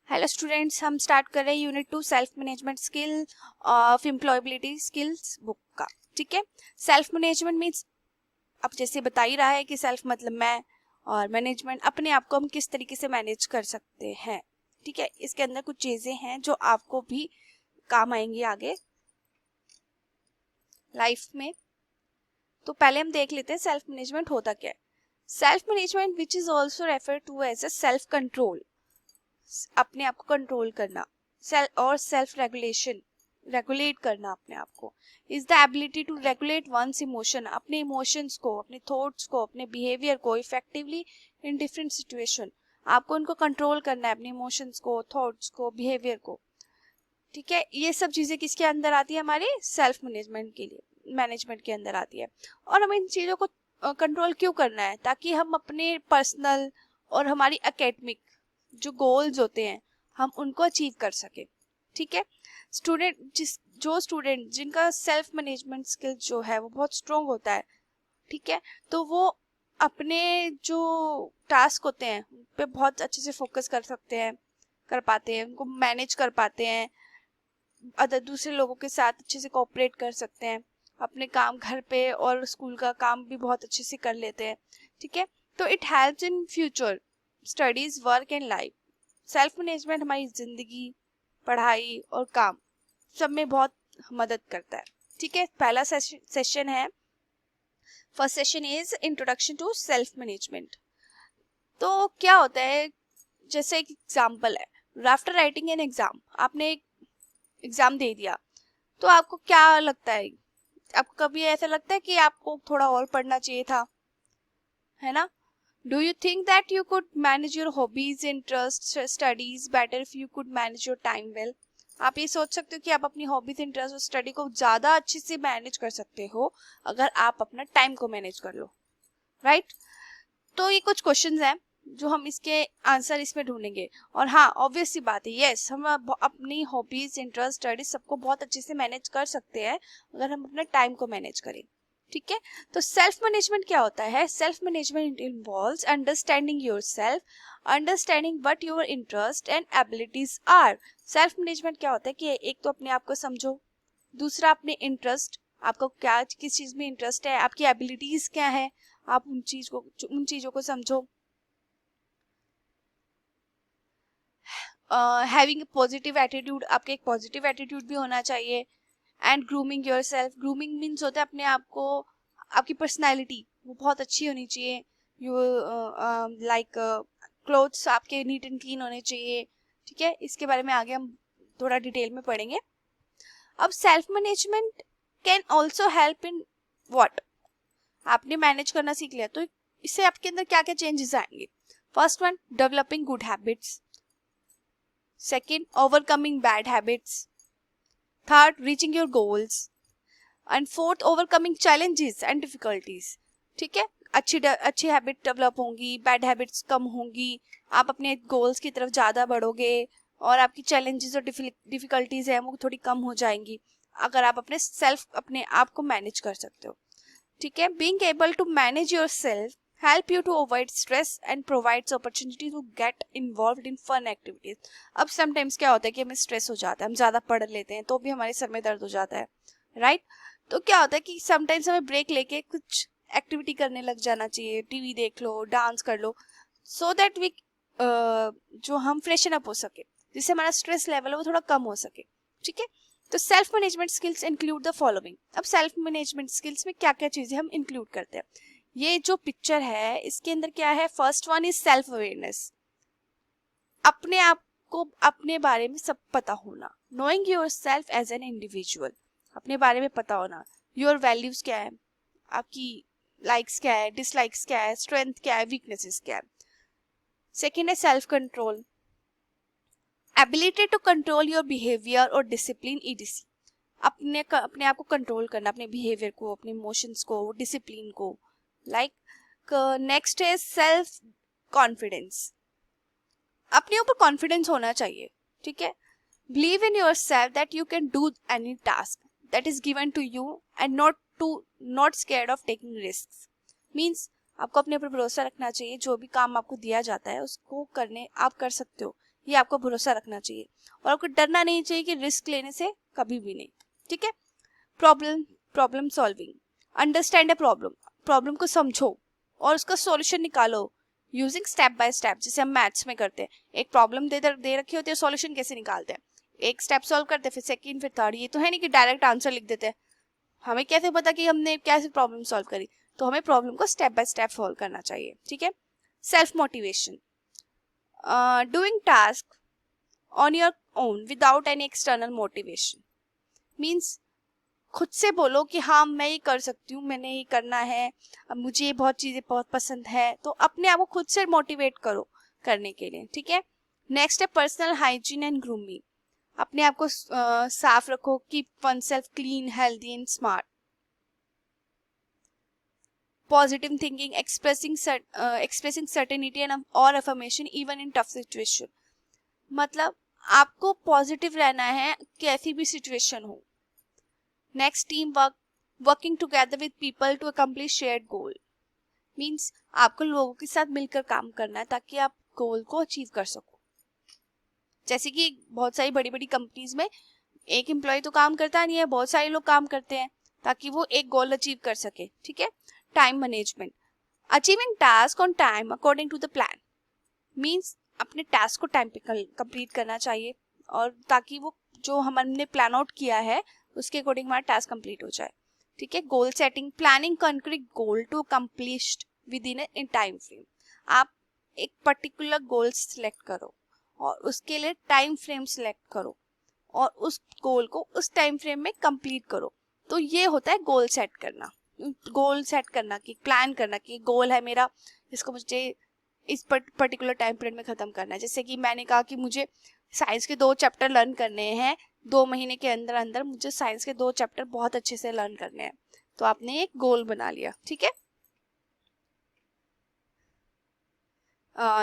Hello students, हम start कर रहे हैं unit 2 self management skill of employability skills book का। ठीक है, सेल्फ मैनेजमेंट मीन्स अब जैसे बता ही रहा है कि सेल्फ मतलब मैं, और मैनेजमेंट अपने आप को हम किस तरीके से मैनेज कर सकते हैं। ठीक है, इसके अंदर कुछ चीजें हैं जो आपको भी काम आएंगी आगे लाइफ में। तो पहले हम देख लेते हैं सेल्फ मैनेजमेंट होता क्या है। Self management which is also refer to as a self control, अपने आप को कंट्रोल करना, और सेल्फ रेगुलेशन, रेगुलेट करना अपने आप को, is the ability to regulate one's emotion, अपने इमोशंस को, अपने थॉट्स को, अपने बिहेवियर को इफेक्टिवली इन डिफरेंट सिचुएशन। आपको उनको कंट्रोल करना है, अपने इमोशंस को, थॉट्स को, बिहेवियर को। ठीक है, ये सब चीजें किसके अंदर आती है, हमारे सेल्फ मैनेजमेंट के लिए, मैनेजमेंट के अंदर आती है। और हमें इन चीजों को कंट्रोल क्यों करना है, ताकि हम अपने पर्सनल और हमारी एकेडमिक जो गोल्स होते हैं हम उनको अचीव कर सके। ठीक है, स्टूडेंट जिनका सेल्फ मैनेजमेंट स्किल जो है वो बहुत स्ट्रोंग होता है, ठीक है, तो वो अपने जो टास्क होते हैं उन पे बहुत अच्छे से फोकस कर सकते हैं, कर पाते हैं, उनको मैनेज कर पाते हैं, अदर दूसरे लोगों के साथ अच्छे से कोऑपरेट कर सकते हैं, अपने काम घर पे और स्कूल का काम भी बहुत अच्छे से कर लेते हैं। ठीक है, तो it helps in future studies, work and life. Self management हमारी जिंदगी, पढ़ाई और काम सब में बहुत मदद करता है। ठीक है, पहला सेशन है, first session is introduction to self management. तो क्या होता है, जैसे एक एग्जांपल है, आफ्टर राइटिंग एन एग्जाम, आपने एक एग्जाम दे दिया, तो आपको क्या लगता है, आपको कभी ऐसा लगता है कि आपको थोड़ा और पढ़ना चाहिए था, है ना? Do you think that you could manage your hobbies, interests, studies better if you could manage your time well? आप ये सोच सकते हो कि आप अपनी हॉबीज, इंटरेस्ट और स्टडी को ज्यादा अच्छे से मैनेज कर सकते हो अगर आप अपना टाइम को मैनेज कर लो, राइट? तो ये कुछ क्वेश्चंस हैं जो हम इसके आंसर इसमें ढूंढेंगे। और हाँ, ऑब्वियस सी बात है, यस, हम अपनी हॉबीज, इंटरेस्ट, स्टडीज सबको बहुत अच्छे से मैनेज कर सकते हैं अगर हम अपना टाइम को मैनेज करें। ठीक है, तो सेल्फ मैनेजमेंट क्या होता है? Self management involves understanding yourself, understanding what your interest and abilities are. Self management क्या होता है कि एक तो अपने आप को समझो, दूसरा अपने इंटरेस्ट, आपको क्या किस चीज में इंटरेस्ट है, आपकी एबिलिटीज क्या है, आप उन चीजों को समझो। हैविंग पॉजिटिव एटीट्यूड, आपके एक पॉजिटिव एटीट्यूड भी होना चाहिए। And grooming yourself, grooming means होता है अपने आप को, आपकी पर्सनैलिटी वो बहुत अच्छी होनी चाहिए। यू लाइक क्लोथ्स आपके नीट एंड क्लीन होने चाहिए। ठीक है, इसके बारे में आगे हम थोड़ा डिटेल में पढ़ेंगे। अब self management can also help in what, आपने मैनेज करना सीख लिया तो इससे आपके अंदर क्या क्या चेंजेस आएंगे। First one, developing good habits. Second, overcoming bad habits. Third, reaching your goals. And fourth, overcoming challenges and difficulties. ठीक है, अच्छी हैबिट डेवलप होंगी, बैड हैबिट्स कम होंगी, आप अपने गोल्स की तरफ ज़्यादा बढ़ोगे और आपकी चैलेंजेस और डिफिकल्टीज हैं वो थोड़ी कम हो जाएंगी अगर आप अपने आप को मैनेज कर सकते हो। ठीक है, being able to manage your self help you to avoid stress and provides opportunity to get involved in fun activities. अब sometimes क्या होता है कि हमें स्ट्रेस हो जाता है, हम ज़्यादा पढ़ लेते हैं तो भी हमारे सर में दर्द हो जाता है, राइट? तो क्या होता है कि समटाइम्स हमें ब्रेक लेके कुछ एक्टिविटी करने लग जाना चाहिए, टीवी देख लो, डांस कर लो, सो दैट वी जो हम फ्रेशन अप हो सके, जिससे हमारा स्ट्रेस लेवल है वो थोड़ा कम हो सके। ठीक है, तो self management skills include the following. अब सेल्फ मैनेजमेंट स्किल्स में क्या क्या चीज़ें हम इंक्लूड करते हैं, ये जो पिक्चर है इसके अंदर क्या है। First one is self awareness, अपने आप को अपने बारे में सब पता होना। Knowing your self as an individual, अपने बारे में पता होना। योर वैल्यूज क्या है, आपकी लाइक्स क्या है, डिसलाइक्स क्या है, स्ट्रेंथ क्या है, वीकनेसेस क्या है। सेकेंड है self control, ability to control your behaviour और डिसिप्लिन ईडीसी, अपने आप को कंट्रोल करना, अपने बिहेवियर को, अपने इमोशंस को, डिसिप्लिन को। लाइक नेक्स्ट है सेल्फ कॉन्फिडेंस, अपने ऊपर कॉन्फिडेंस होना चाहिए। ठीक है, believe in your self that you can do any task that is given to you and not scared of taking risk. Means आपको अपने ऊपर भरोसा रखना चाहिए, जो भी काम आपको दिया जाता है उसको करने आप कर सकते हो, ये आपको भरोसा रखना चाहिए और आपको डरना नहीं चाहिए कि रिस्क लेने से, कभी भी नहीं, ठीक है। Problem solving, understand a problem, problem को समझो और उसका सॉल्यूशन निकालो यूजिंग स्टेप बाय स्टेप, जैसे हम मैथ्स में करते हैं। एक प्रॉब्लम दे रखी होती है, सॉल्यूशन कैसे निकालते हैं, एक स्टेप सॉल्व करते हैं, फिर सेकंड, फिर थर्ड। ये तो है नहीं कि डायरेक्ट आंसर लिख देते हैं, हमें कैसे पता कि हमने कैसे प्रॉब्लम सॉल्व करी। तो हमें प्रॉब्लम को स्टेप बाय स्टेप सॉल्व करना चाहिए, ठीक है। Self motivation, doing task on your own without any external motivation, means खुद से बोलो कि हाँ मैं ये कर सकती हूँ, मैंने ये करना है, अब मुझे ये बहुत चीजें बहुत पसंद है, तो अपने आप को खुद से मोटिवेट करो करने के लिए, ठीक है। नेक्स्ट है पर्सनल हाइजीन एंड ग्रूमिंग, अपने आप को साफ रखो, keep one self clean, healthy and smart. Positive thinking, expressing certainty and or affirmation even in tough situation, मतलब आपको पॉजिटिव रहना है कैसी भी सिचुएशन हो। Next team work, working together with people to accomplish shared goal, means आपको लोगों के साथ मिलकर काम करना है ताकि आप गोल को अचीव कर सको। जैसे कि बहुत सारी बड़ी बड़ी कंपनीज में एक एम्प्लॉय तो काम करता नहीं है, बहुत सारे लोग काम करते हैं ताकि वो एक गोल अचीव कर सके, ठीक है। Time management, achieving task on time according to the plan, means अपने टास्क को टाइम पे कंप्लीट करना चाहिए और ताकि वो जो हमने प्लान आउट किया है उसके अकॉर्डिंग हमारा टास्क कंप्लीट हो जाए, ठीक है। Goal setting, planning concrete goal to accomplished within time frame, आप एक पर्टिकुलर गोल सिलेक्ट करो और उसके लिए टाइम फ्रेम सिलेक्ट करो और उस गोल को उस टाइम फ्रेम में कंप्लीट करो। तो ये होता है गोल सेट करना, गोल सेट करना कि प्लान करना कि गोल है मेरा, इसको मुझे इस पर्टिकुलर टाइम पीरियड में खत्म करना है। जैसे कि मैंने कहा कि मुझे साइंस के 2 चैप्टर लर्न करने हैं, 2 महीने के अंदर अंदर मुझे साइंस के 2 चैप्टर बहुत अच्छे से लर्न करने हैं, तो आपने एक गोल बना लिया, ठीक है।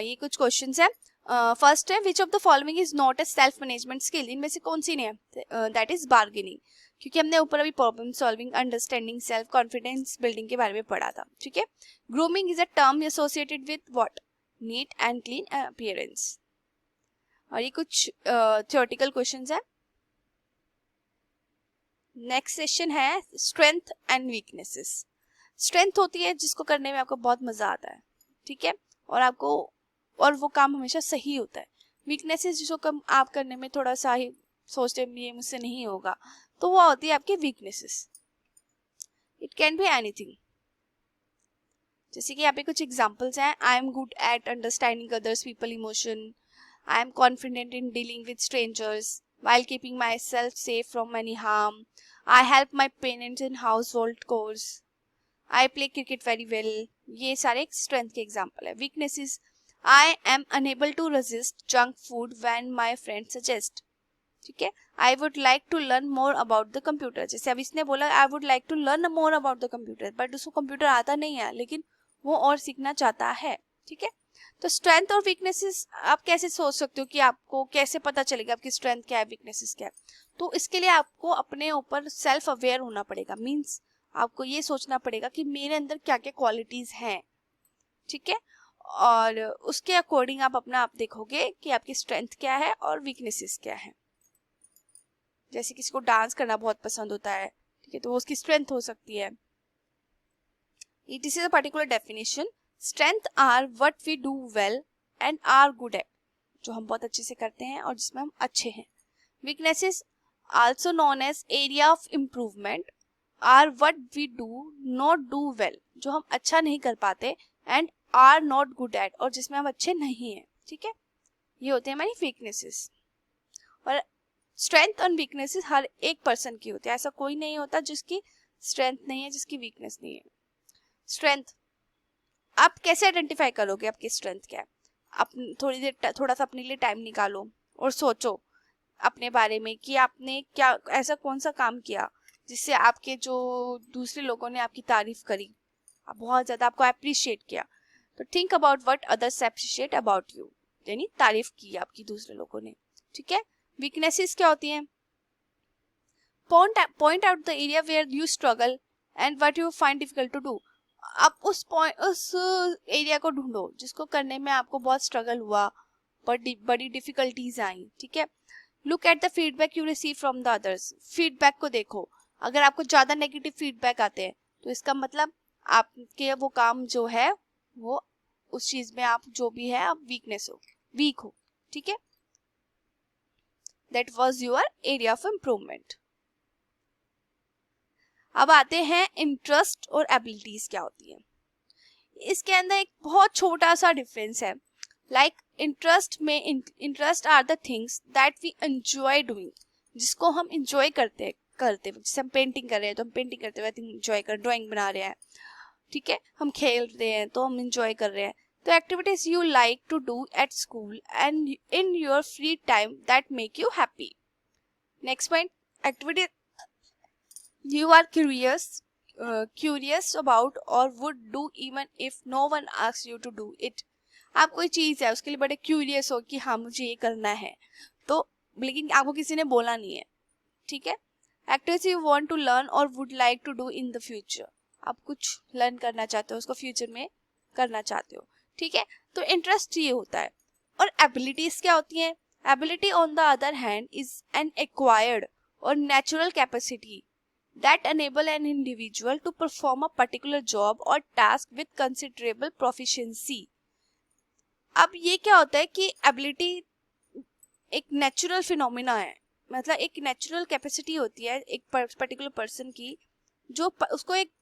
ये कुछ क्वेश्चंस है। फर्स्ट है which of the following is not a self management skill, इनमें से कौन सी नहीं है, दैट इज बार्गेनिंग, क्योंकि हमने ऊपर अभी problem solving, understanding, self confidence building के बारे में पढ़ा था, ठीक है। Grooming is a term associated with what, neat and clean appearance. और ये कुछ थ्योरेटिकल क्वेश्चंस है। नेक्स्ट सेशन है स्ट्रेंथ एंड वीकनेसेस। स्ट्रेंथ होती है जिसको करने में आपको बहुत मजा आता है, ठीक है, और वो काम हमेशा सही होता है। वीकनेसेस जिसको कम आप करने में थोड़ा सा ही सोचते हैं ये मुझसे नहीं होगा, तो वो होती है आपकी weaknesses. It can be anything, जैसे कि यहाँ पे कुछ एग्जांपल्स हैं। I am good at understanding others people emotion, I am confident in dealing with strangers while keeping myself safe from any harm, I help my parents in household chores, I play cricket very well। ये सारे strength के example है। Weaknesses, I am unable to resist junk food when my friends suggest, ठीक है। I would like to learn more about the computer, जैसे अब इसने बोला I would like to learn more about the computer, but उसको computer आता नहीं है लेकिन वो और सीखना चाहता है, ठीक है। तो स्ट्रेंथ और वीकनेसेस आप कैसे सोच सकते हो कि आपको कैसे पता चलेगा आपकी स्ट्रेंथ क्या है, वीकनेसेस क्या है। तो इसके लिए आपको अपने ऊपर सेल्फ अवेयर होना पड़ेगा, मींस आपको ये सोचना पड़ेगा कि मेरे अंदर क्या क्या क्वालिटीज हैं, ठीक है, और उसके अकॉर्डिंग आप अपना आप देखोगे कि आपकी स्ट्रेंथ क्या है और वीकनेसेस क्या है। जैसे किसी को डांस करना बहुत पसंद होता है, ठीक है, तो वो उसकी स्ट्रेंथ हो सकती है। It is a particular definition. Strength are what we do well and are good at, जो हम बहुत अच्छे से करते हैं और जिसमें हम अच्छे हैं। Weaknesses also known as area of improvement are what we do not do well, जो हम अच्छा नहीं कर पाते, and are not good at, और जिसमें हम अच्छे नहीं हैं, ठीक है। ये होते हैं हमारी वीकनेसेस। और स्ट्रेंथ और वीकनेसेस हर एक पर्सन की होती है, ऐसा कोई नहीं होता जिसकी स्ट्रेंथ नहीं है, जिसकी वीकनेस नहीं है। स्ट्रेंथ आप कैसे आइडेंटिफाई करोगे आपकी स्ट्रेंथ क्या है। आप थोड़ा सा अपने लिए टाइम निकालो और सोचो अपने बारे में कि आपने क्या ऐसा कौन सा काम किया जिससे आपके जो दूसरे लोगों ने आपकी तारीफ करी, बहुत ज्यादा आपको अप्रिशिएट किया। तो think about what others appreciate about you, यानी तारीफ की आपकी दूसरे लोगों ने, ठीक है। वीकनेसेस क्या होती हैं, point out the area where you struggle and what you find difficult to do. आप उस एरिया को ढूंढो जिसको करने में आपको बहुत स्ट्रगल हुआ बड़ी डिफिकल्टीज आई, ठीक है। Look at the feedback you receive from the others, feedback को देखो। अगर आपको ज़्यादा नेगेटिव फीडबैक आते हैं तो इसका मतलब आपके वो काम जो है वो उस चीज में आप जो भी है आप वीक हो, ठीक है। That was your area of improvement. अब आते हैं इंटरेस्ट और एबिलिटीज क्या होती है। इसके अंदर एक बहुत छोटा सा डिफरेंस है। Like interest are the things that we enjoy doing, जिसको हम इंजॉय करते जैसे हम पेंटिंग कर रहे हैं तो हम पेंटिंग करते हुए इंजॉय कर, ड्राइंग बना रहे हैं, ठीक है। हम खेल रहे हैं तो हम इंजॉय कर रहे हैं। तो activities you like to do at school and in your free time that make you happy. Next point, activity you are curious about or would do even if no one asks you to do it। आप कोई चीज है उसके लिए बड़े curious हो कि हाँ मुझे ये करना है, तो लेकिन आपको किसी ने बोला नहीं है, ठीक है। Activities you want to learn or would like to do in the future, आप कुछ लर्न करना चाहते हो, उसको फ्यूचर में करना चाहते हो, ठीक है। तो इंटरेस्ट ये होता है। और एबिलिटीज क्या होती हैं? Ability on the other hand is an acquired or natural capacity that enable an individual to perform a particular job or task with considerable proficiency। अब ये क्या होता है कि एबिलिटी एक नेचुरल फिनोमिना है, मतलब एक नेचुरल कैपेसिटी होती है एक पर्टिकुलर पर्सन की, जो उसको एक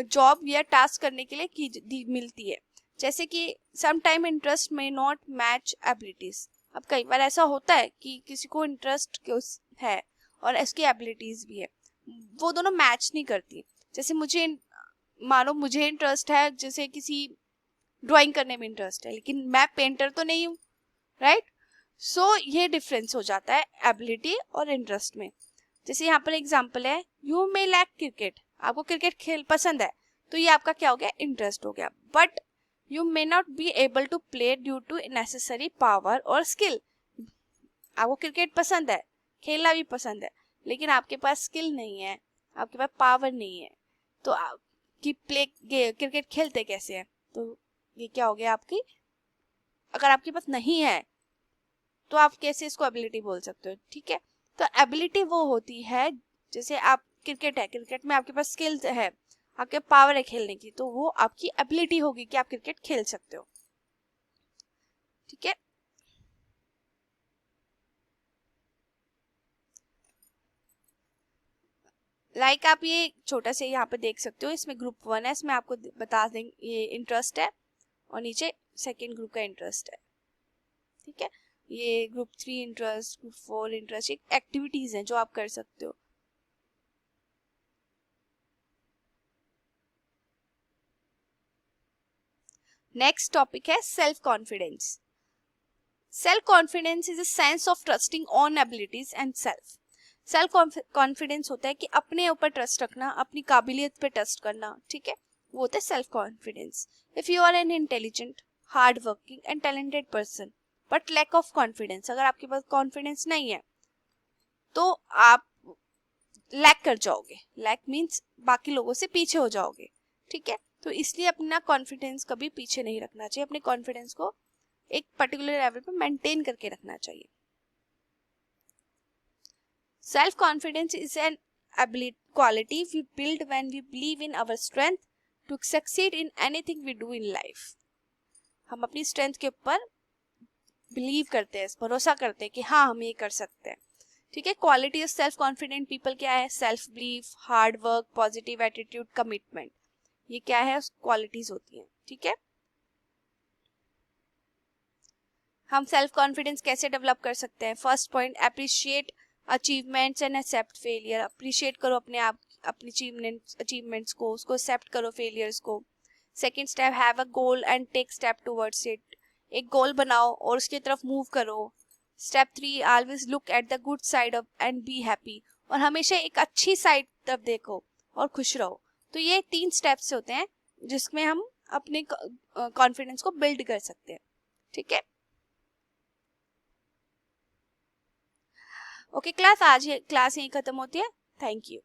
जॉब या टास्क करने के लिए मिलती है। जैसे कि सम टाइम इंटरेस्ट में नॉट मैच एबिलिटीज। अब कई बार ऐसा होता है कि किसी को इंटरेस्ट है और इसकी एबिलिटीज भी है, वो दोनों मैच नहीं करती। जैसे मानो मुझे इंटरेस्ट है, जैसे किसी ड्राइंग करने में इंटरेस्ट है, लेकिन मैं पेंटर तो नहीं हूँ, राइट। सो ये डिफरेंस हो जाता है एबिलिटी और इंटरेस्ट में। जैसे यहाँ पर एग्जांपल है, यू मे लैक क्रिकेट, आपको क्रिकेट खेल पसंद है तो ये आपका क्या हो गया? इंटरेस्ट हो गया। But you may not be able to play due to necessary power और स्किल। आपको क्रिकेट पसंद है, खेलना भी पसंद है, लेकिन आपके पास स्किल नहीं है, आपके पास पावर नहीं है, तो आप क्रिकेट खेलते कैसे हैं? तो ये क्या हो गया आपकी, अगर आपके पास नहीं है तो आप कैसे इसको एबिलिटी बोल सकते हो, ठीक है। तो एबिलिटी वो होती है, जैसे आप क्रिकेट में आपके पास स्किल्स है, आपके पावर है खेलने की, तो वो आपकी एबिलिटी होगी कि आप क्रिकेट खेल सकते हो, ठीक है। लाइक आप ये छोटा से यहाँ पे देख सकते हो, इसमें ग्रुप 1 है, इसमें आपको बता दें ये इंटरेस्ट है और नीचे सेकेंड ग्रुप का इंटरेस्ट है, ठीक है। ये ग्रुप 3 इंटरेस्ट, ग्रुप 4 इंटरेस्ट, एक एक्टिविटीज हैं जो आप कर सकते हो। नेक्स्ट टॉपिक है self confidence. Self confidence is a sense of trusting on abilities and self confidence होता है कि अपने ऊपर ट्रस्ट रखना, अपनी काबिलियत पे ट्रस्ट करना, ठीक है, वो होता है self confidence. If you are an intelligent, hard working and talented person but lack of confidence, अगर आपके पास कॉन्फिडेंस नहीं है तो आप लैक कर जाओगे। लैक मीन्स बाकी लोगों से पीछे हो जाओगे, ठीक है। तो इसलिए अपना कॉन्फिडेंस कभी पीछे नहीं रखना चाहिए, अपने कॉन्फिडेंस को एक पर्टिकुलर लेवल पे मेंटेन करके रखना चाहिए। Self confidence is an quality we build when we believe in our strength to succeed in anything we do in life। हम अपनी स्ट्रेंथ के ऊपर बिलीव करते हैं, भरोसा करते हैं कि हाँ हम ये कर सकते हैं, ठीक है। Quality of self confident people क्या है? Self belief, hard work, positive attitude, commitment, ये क्या है? क्वालिटीज होती हैं, ठीक है। हम सेल्फ कॉन्फिडेंस कैसे डेवलप कर सकते हैं? First point, appreciate achievements and accept failure. Appreciate करो अपने आप, अपनी अचीवमेंट्स को, उसको एक्सेप्ट करो फेलियर्स को। Second step, have a goal and take step towards it. एक गोल बनाओ और उसकी तरफ मूव करो। Step 3, always look at the good side of and be happy. और हमेशा एक अच्छी साइड तरफ देखो और खुश रहो। तो ये 3 स्टेप्स होते हैं जिसमें हम अपने कॉन्फिडेंस को बिल्ड कर सकते हैं, ठीक है। ओके क्लास, आज क्लास यहीं खत्म होती है। Thank you.